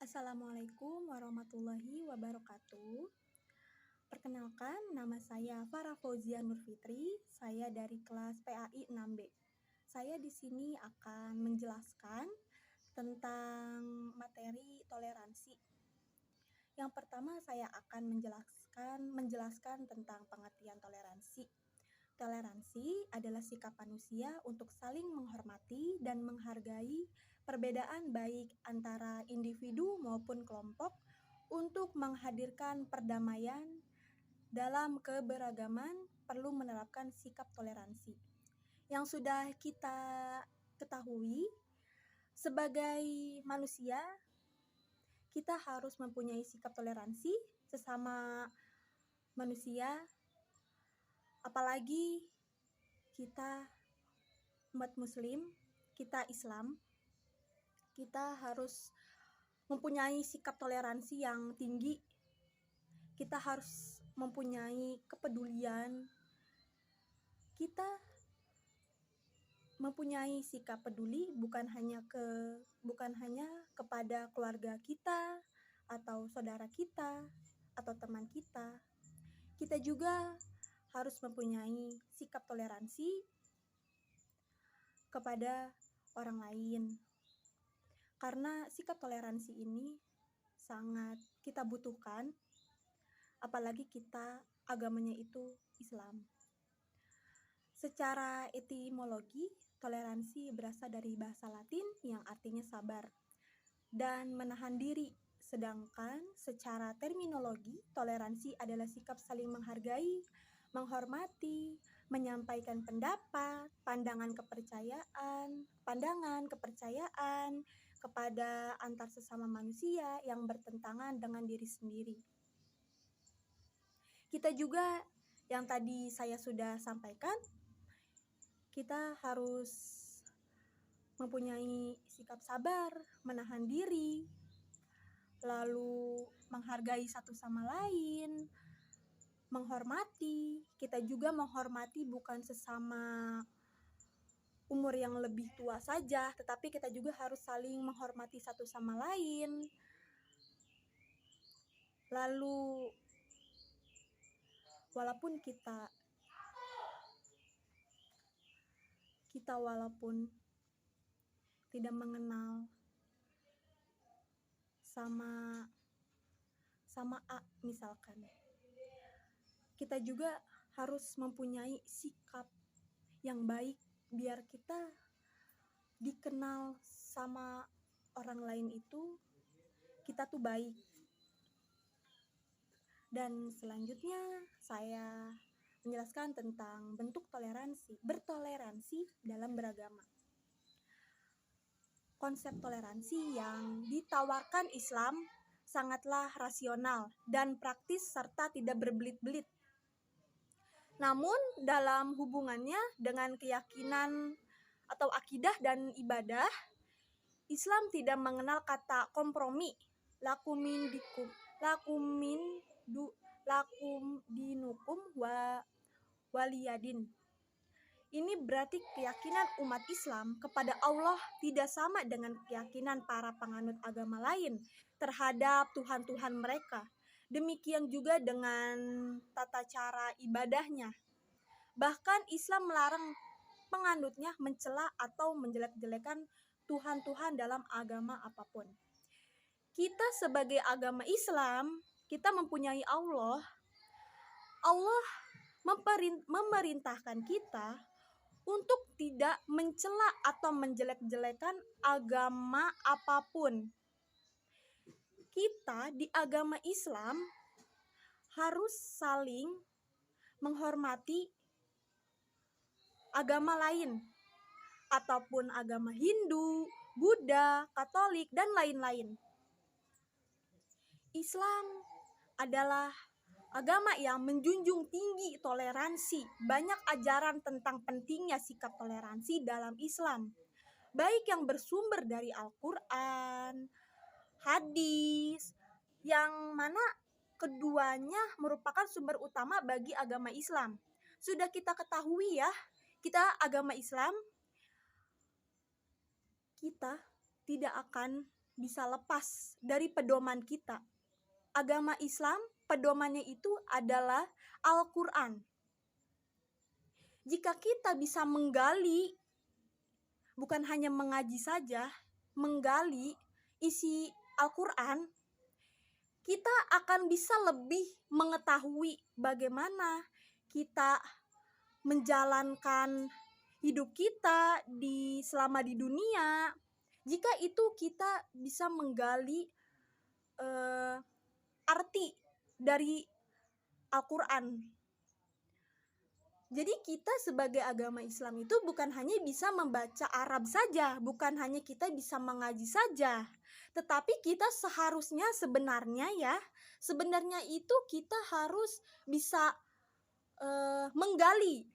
Assalamualaikum warahmatullahi wabarakatuh. Perkenalkan, nama saya Farah Fauzia Nurfitri. Saya dari kelas PAI 6B. Saya di sini akan menjelaskan tentang materi toleransi. Yang pertama, saya akan menjelaskan tentang pengertian toleransi. Toleransi adalah sikap manusia untuk saling menghormati dan menghargai perbedaan baik antara individu maupun kelompok untuk menghadirkan perdamaian. Dalam keberagaman perlu menerapkan sikap toleransi. Yang sudah kita ketahui, sebagai manusia, kita harus mempunyai sikap toleransi sesama manusia, apalagi kita umat muslim, kita Islam, kita harus mempunyai sikap toleransi yang tinggi. Kita harus mempunyai kepedulian. Kita mempunyai sikap peduli bukan hanya kepada keluarga kita atau saudara kita atau teman kita. Kita juga harus mempunyai sikap toleransi kepada orang lain. Karena sikap toleransi ini sangat kita butuhkan, apalagi kita agamanya itu Islam. Secara etimologi, toleransi berasal dari bahasa Latin yang artinya sabar dan menahan diri. Sedangkan secara terminologi, toleransi adalah sikap saling menghargai, menghormati, menyampaikan pendapat, pandangan kepercayaan kepada antar sesama manusia yang bertentangan dengan diri sendiri. Kita juga, yang tadi saya sudah sampaikan, kita harus mempunyai sikap sabar, menahan diri, lalu menghargai satu sama lain, menghormati. Kita juga menghormati bukan sesama umur yang lebih tua saja, tetapi kita juga harus saling menghormati satu sama lain. Lalu walaupun kita tidak mengenal sama A misalkan, kita juga harus mempunyai sikap yang baik biar kita dikenal sama orang lain itu kita tuh baik. Dan selanjutnya saya menjelaskan tentang bentuk bertoleransi dalam beragama. Konsep toleransi yang ditawarkan Islam sangatlah rasional dan praktis serta tidak berbelit-belit. Namun dalam hubungannya dengan keyakinan atau akidah dan ibadah, Islam tidak mengenal kata kompromi. Lakum dinukum waliyadin. Ini berarti keyakinan umat Islam kepada Allah tidak sama dengan keyakinan para penganut agama lain terhadap Tuhan-Tuhan mereka. Demikian juga dengan tata cara ibadahnya. Bahkan Islam melarang penganutnya mencela atau menjelek-jelekan Tuhan-Tuhan dalam agama apapun. Kita sebagai agama Islam, kita mempunyai Allah. Allah memerintahkan kita untuk tidak mencela atau menjelek-jelekan agama apapun. Kita di agama Islam harus saling menghormati agama lain, ataupun agama Hindu, Buddha, Katolik, dan lain-lain. Islam adalah agama yang menjunjung tinggi toleransi. Banyak ajaran tentang pentingnya sikap toleransi dalam Islam, baik yang bersumber dari Al-Quran, hadis, yang mana keduanya merupakan sumber utama bagi agama Islam. Sudah kita ketahui ya, kita agama Islam, kita tidak akan bisa lepas dari pedoman kita. Agama Islam, pedomannya itu adalah Al-Quran. Jika kita bisa menggali, bukan hanya mengaji saja, menggali isi Al-Quran, kita akan bisa lebih mengetahui bagaimana kita menjalankan hidup kita selama di dunia. Jika itu kita bisa menggali arti dari Al-Quran. Jadi kita sebagai agama Islam itu bukan hanya bisa membaca Arab saja, bukan hanya kita bisa mengaji saja, tetapi kita seharusnya sebenarnya itu kita harus bisa menggali,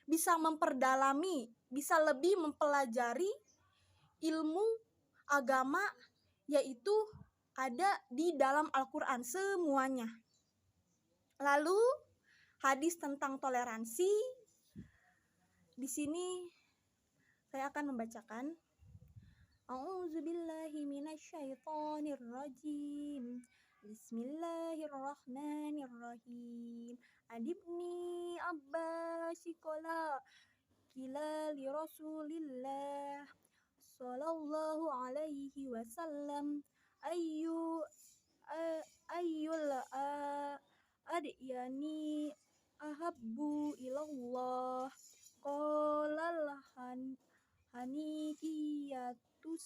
bisa memperdalami, bisa lebih mempelajari ilmu agama, yaitu ada di dalam Al-Quran semuanya. Lalu hadis tentang toleransi, di sini saya akan membacakan. A'udzubillahi minasyaitonirrajim. Bismillahirrahmanirrahim. Adibni Abbas qala qila li Rasulillah sallallahu alaihi wasallam ayyul adyani ahabbu ilallah qala hanifiyatus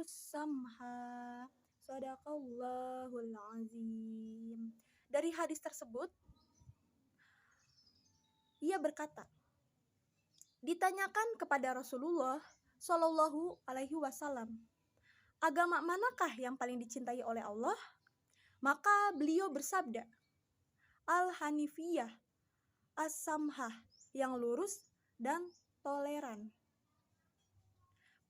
samha. Sadaqallahul azim. Dari hadis tersebut, ia berkata, ditanyakan kepada Rasulullah Shallallahu Alaihi Wasallam, agama manakah yang paling dicintai oleh Allah? Maka beliau bersabda, Al-Hanifiyah, As-Samhah, yang lurus dan toleran.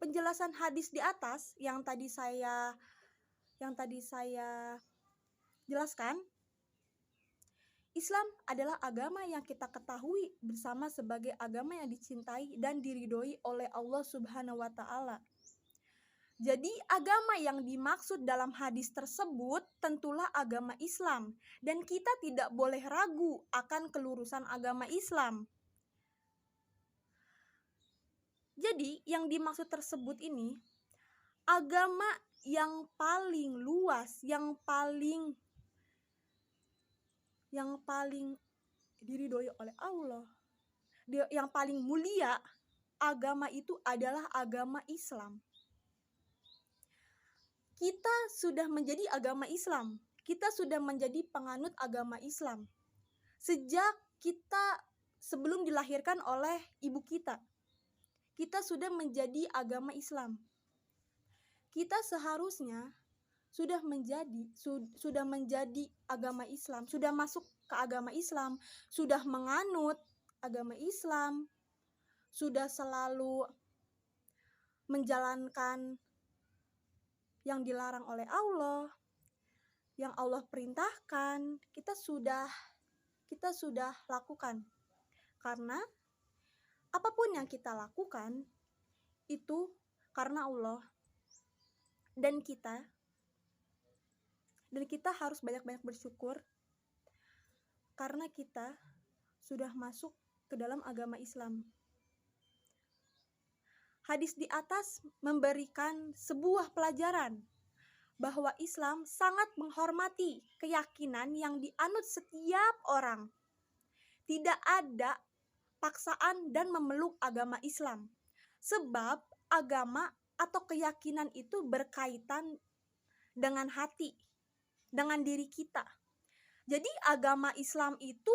Penjelasan hadis di atas yang tadi saya jelaskan, Islam adalah agama yang kita ketahui bersama sebagai agama yang dicintai dan diridhoi oleh Allah Subhanahu wa Ta'ala. Jadi agama yang dimaksud dalam hadis tersebut tentulah agama Islam, dan kita tidak boleh ragu akan kelurusan agama Islam. Jadi yang dimaksud tersebut ini agama yang paling luas, yang paling diridhoi oleh Allah, yang paling mulia, agama itu adalah agama Islam. Kita sudah menjadi agama Islam, kita sudah menjadi penganut agama Islam sejak kita sebelum dilahirkan oleh ibu kita. Kita sudah menjadi agama Islam. Kita seharusnya sudah menjadi agama Islam, sudah masuk ke agama Islam, sudah menganut agama Islam, sudah selalu menjalankan yang dilarang oleh Allah, yang Allah perintahkan, kita sudah lakukan. Karena apapun yang kita lakukan itu karena Allah, dan kita harus banyak-banyak bersyukur karena kita sudah masuk ke dalam agama Islam. Hadis di atas memberikan sebuah pelajaran bahwa Islam sangat menghormati keyakinan yang dianut setiap orang. Tidak ada paksaan dan memeluk agama Islam, sebab agama atau keyakinan itu berkaitan dengan hati, dengan diri kita. Jadi agama Islam itu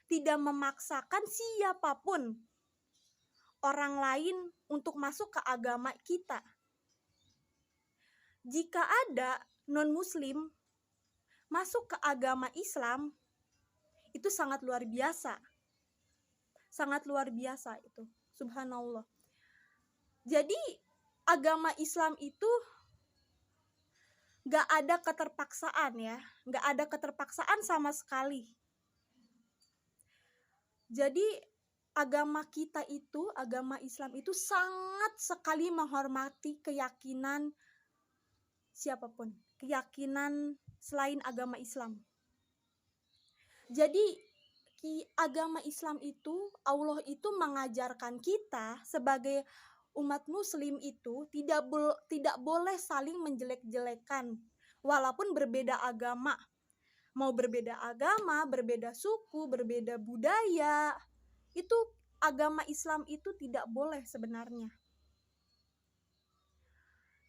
tidak memaksakan siapapun orang lain untuk masuk ke agama kita. Jika ada non-muslim masuk ke agama Islam, itu sangat luar biasa. Sangat luar biasa itu, subhanallah. Jadi agama Islam itu gak ada keterpaksaan ya, gak ada keterpaksaan sama sekali. Jadi agama kita itu, agama Islam itu sangat sekali menghormati keyakinan siapapun, keyakinan selain agama Islam. Jadi agama Islam itu, Allah itu mengajarkan kita sebagai umat muslim itu tidak boleh saling menjelek-jelekan walaupun berbeda agama. Mau berbeda agama, berbeda suku, berbeda budaya, itu agama Islam itu tidak boleh sebenarnya.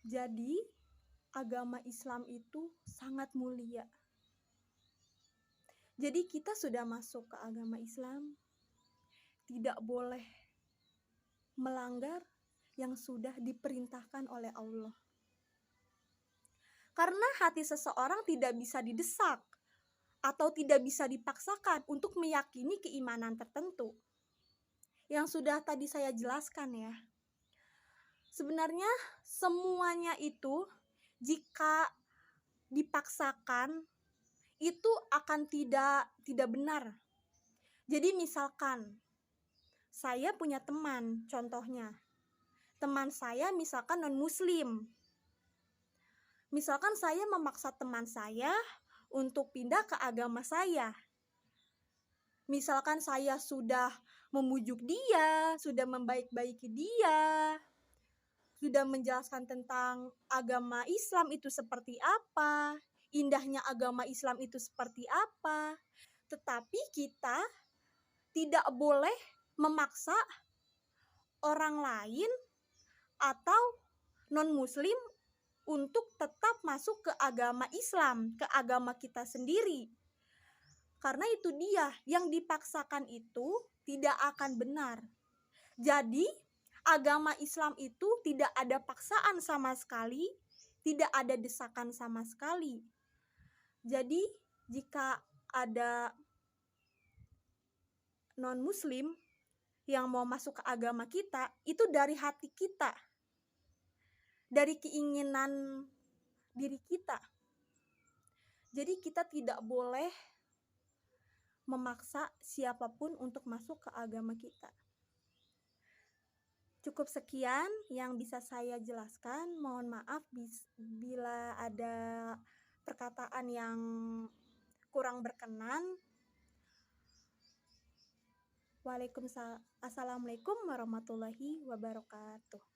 Jadi agama Islam itu sangat mulia. Jadi kita sudah masuk ke agama Islam, tidak boleh melanggar yang sudah diperintahkan oleh Allah. Karena hati seseorang tidak bisa didesak atau tidak bisa dipaksakan untuk meyakini keimanan tertentu. Yang sudah tadi saya jelaskan ya. Sebenarnya semuanya itu jika dipaksakan itu akan tidak benar. Jadi misalkan saya punya teman, contohnya. Teman saya misalkan non-muslim. Misalkan saya memaksa teman saya untuk pindah ke agama saya. Misalkan saya sudah memujuk dia, sudah membaik-baiki dia, sudah menjelaskan tentang agama Islam itu seperti apa, indahnya agama Islam itu seperti apa. Tetapi kita tidak boleh memaksa orang lain atau non-muslim untuk tetap masuk ke agama Islam, ke agama kita sendiri. Karena itu dia, yang dipaksakan itu tidak akan benar. Jadi, agama Islam itu tidak ada paksaan sama sekali, tidak ada desakan sama sekali. Jadi, jika ada non-muslim yang mau masuk ke agama kita, itu dari hati kita, dari keinginan diri kita. Jadi kita tidak boleh memaksa siapapun untuk masuk ke agama kita. Cukup sekian yang bisa saya jelaskan. Mohon maaf bila ada perkataan yang kurang berkenan. Assalamualaikum warahmatullahi wabarakatuh.